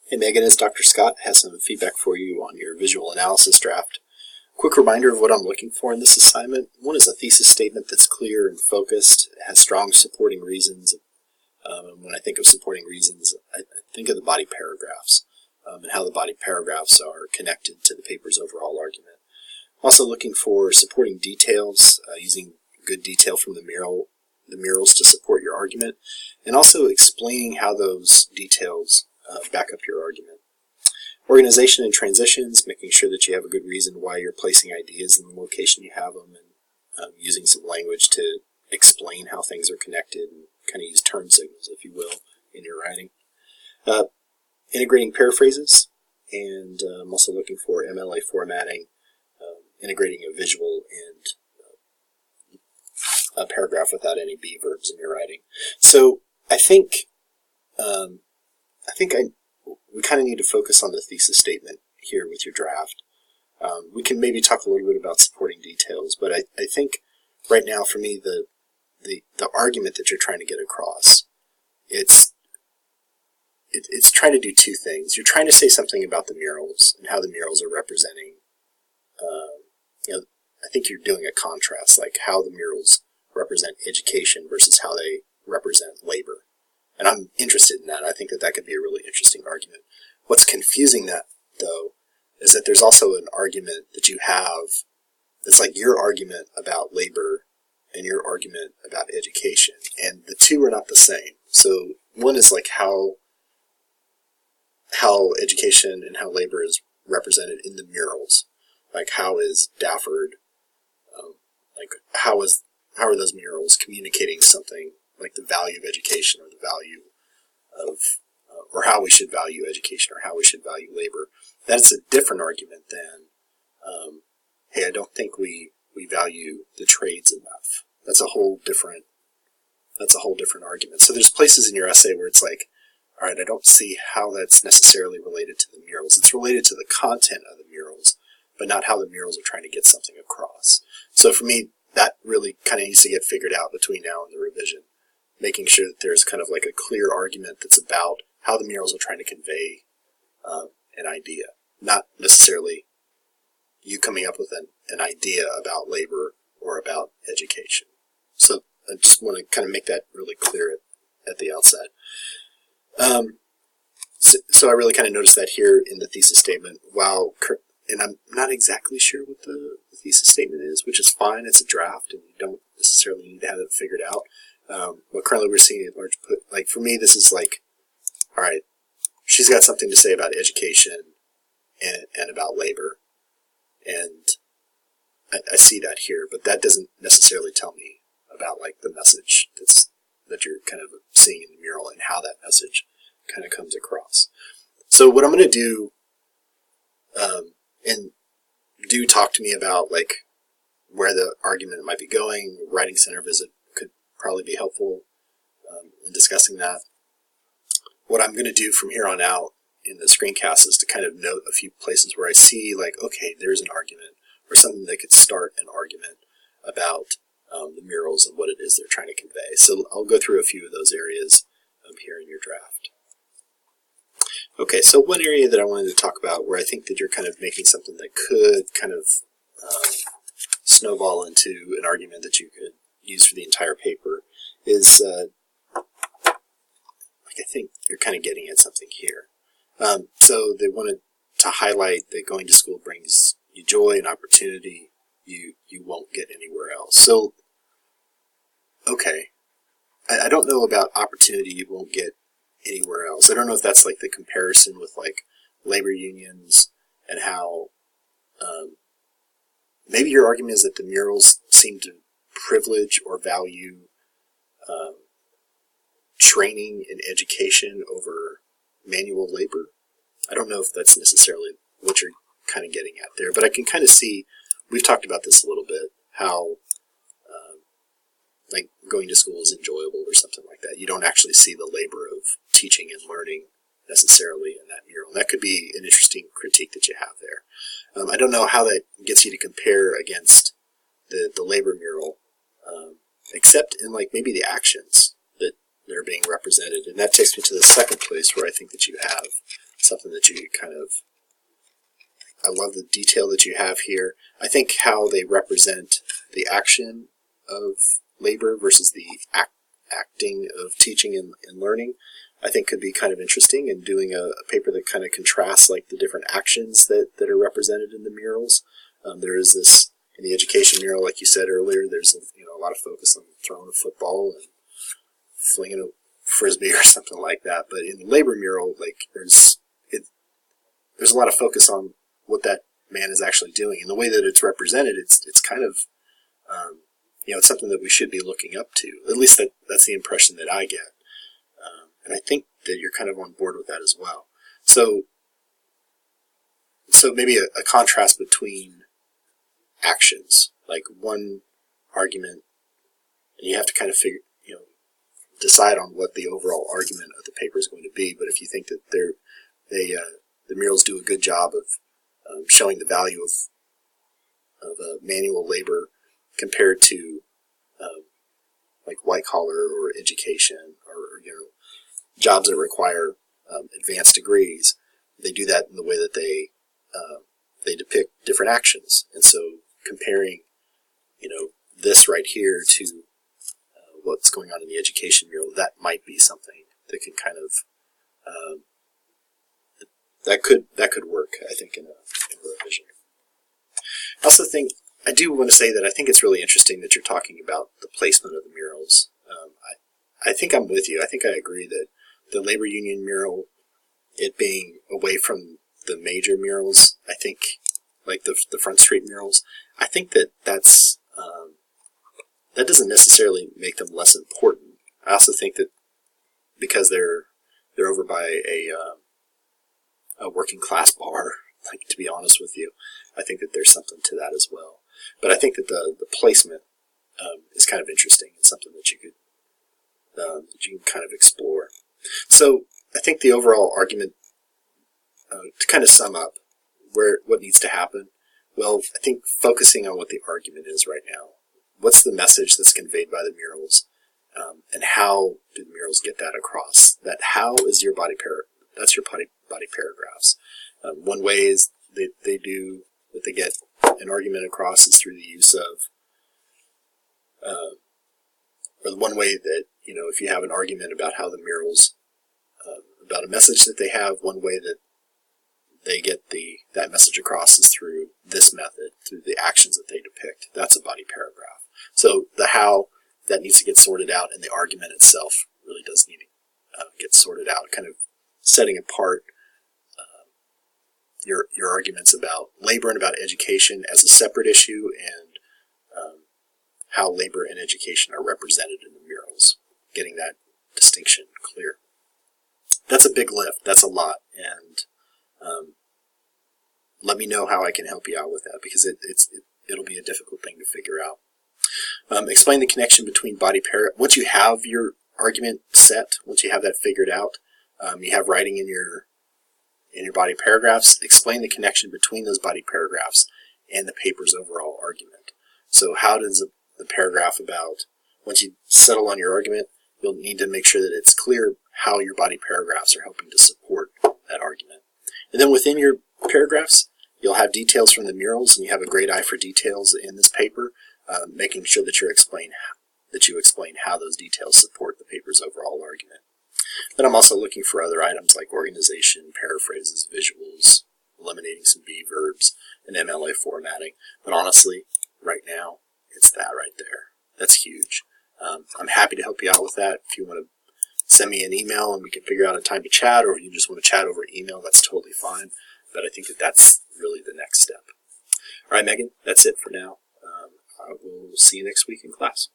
Hey Megan, it's Dr. Scott. Has some feedback for you on your visual analysis draft. Quick reminder of what I'm looking for in this assignment. One is a thesis statement that's clear and focused. It has strong supporting reasons. And when I think of supporting reasons, I think of the body paragraphs and how the body paragraphs are connected to the paper's overall argument. I'm also looking for supporting details, using good detail from the murals to support your argument, and also explaining how those details back up your argument. Organization and transitions, making sure that you have a good reason why you're placing ideas in the location you have them, and using some language to explain how things are connected, and kind of use turn signals, if you will, in your writing. Integrating paraphrases, and I'm also looking for MLA formatting, integrating a visual and a paragraph without any be verbs in your writing. So I think we kind of need to focus on the thesis statement here with your draft. We can maybe talk a little bit about supporting details, but I think right now for me the argument that you're trying to get across, it's trying to do two things. You're trying to say something about the murals and how the murals are representing. I think you're doing a contrast, like how the murals represent education versus how they represent labor. And I'm interested in that. I think that could be a really interesting argument. What's confusing that, though, is that there's also an argument that you have that's like your argument about labor and your argument about education. And the two are not the same. So one is like how education and how labor is represented in the murals. Like how is Dafford, how are those murals communicating something like the value of education or the value of, or how we should value education or how we should value labor. That's a different argument than, hey, I don't think we value the trades enough. That's a whole different argument. So there's places in your essay where it's like, all right, I don't see how that's necessarily related to the murals. It's related to the content of the murals, but not how the murals are trying to get something across. So for me, that really kind of needs to get figured out between now and the revision, making sure that there's kind of like a clear argument that's about how the murals are trying to convey an idea, not necessarily you coming up with an idea about labor or about education. So I just want to kind of make that really clear at the outset. So I really kind of noticed that here in the thesis statement. And I'm not exactly sure what the thesis statement is, which is fine. It's a draft, and you don't necessarily need to have it figured out. But currently we're seeing a large put. Like for me, this is like, all right, she's got something to say about education and about labor, and I see that here, but that doesn't necessarily tell me about like the message that you're kind of seeing in the mural and how that message kind of comes across. So what I'm going to do, and do talk to me about like where the argument might be going. Writing center visit could probably be helpful in discussing that. What I'm going to do from here on out in the screencast is to kind of note a few places where I see like, okay, there's an argument or something that could start an argument about the murals and what it is they're trying to convey. So I'll go through a few of those areas here in your draft. Okay, so one area that I wanted to talk about where I think that you're kind of making something that could kind of snowball into an argument that you could use for the entire paper is, like I think you're kind of getting at something here. So they wanted to highlight that going to school brings you joy and opportunity you won't get anywhere else. So, okay, I don't know about opportunity you won't get anywhere else. I don't know if that's like the comparison with like labor unions and how maybe your argument is that the murals seem to privilege or value training and education over manual labor. I don't know if that's necessarily what you're kind of getting at there, but I can kind of see, we've talked about this a little bit, how like going to school is enjoyable or something like that. You don't actually see the labor of teaching and learning necessarily in that mural. And that could be an interesting critique that you have there. I don't know how that gets you to compare against the labor mural, except in like maybe the actions that are being represented. And that takes me to the second place where I think that you have something that you kind of, I love the detail that you have here. I think how they represent the action of labor versus the acting of teaching and learning, I think could be kind of interesting, and doing a paper that kind of contrasts like the different actions that are represented in the murals. There is this, in the education mural, like you said earlier, there's a lot of focus on throwing a football and flinging a frisbee or something like that. But in the labor mural, like there's a lot of focus on what that man is actually doing, and the way that it's represented, it's kind of it's something that we should be looking up to. At least that's the impression that I get, and I think that you're kind of on board with that as well. So maybe a contrast between actions, like one argument, and you have to kind of decide on what the overall argument of the paper is going to be. But if you think that the murals do a good job of showing the value of manual labor compared to like white collar or education or jobs that require advanced degrees, they do that in the way that they depict different actions. And so comparing this right here to what's going on in the education mural, that might be something that can kind of that could work, I think, in a revision. I also think, I do want to say that I think it's really interesting that you're talking about the placement of the murals. I think I'm with you. I think I agree that the labor union mural, it being away from the major murals, I think, like the Front Street murals, I think that that doesn't necessarily make them less important. I also think that because they're over by a working class bar, like, to be honest with you, I think that there's something to that as well. But I think that the placement is kind of interesting and something that you can kind of explore. So I think the overall argument, to kind of sum up what needs to happen, well, I think focusing on what the argument is right now. What's the message that's conveyed by the murals, and how do the murals get that across? That how is your body that's your body paragraphs. One way is they get an argument across is through the use of, or one way that, if you have an argument about how the murals, about a message that they have, one way that they get that message across is through this method, through the actions that they depict. That's a body paragraph. So the how, that needs to get sorted out, and the argument itself really does need to get sorted out, kind of setting apart your arguments about labor and about education as a separate issue, and how labor and education are represented in the murals, getting that distinction clear. That's a big lift. That's a lot, and let me know how I can help you out with that, because it'll be a difficult thing to figure out. Explain the connection between body paragraph. Once you have your argument set, once you have that figured out, you have writing in your body paragraphs. Explain the connection between those body paragraphs and the paper's overall argument. So how does the paragraph about, once you settle on your argument, you'll need to make sure that it's clear how your body paragraphs are helping to support that argument. And then within your paragraphs, you'll have details from the murals, and you have a great eye for details in this paper, making sure that you explain how those details support the paper's overall argument. Then I'm also looking for other items like organization, paraphrases, visuals, eliminating some B verbs, and MLA formatting. But honestly, right now, it's that right there. That's huge. I'm happy to help you out with that. If you want to send me an email and we can figure out a time to chat, or if you just want to chat over email, that's totally fine. But I think that that's really the next step. All right, Megan, that's it for now. I will see you next week in class.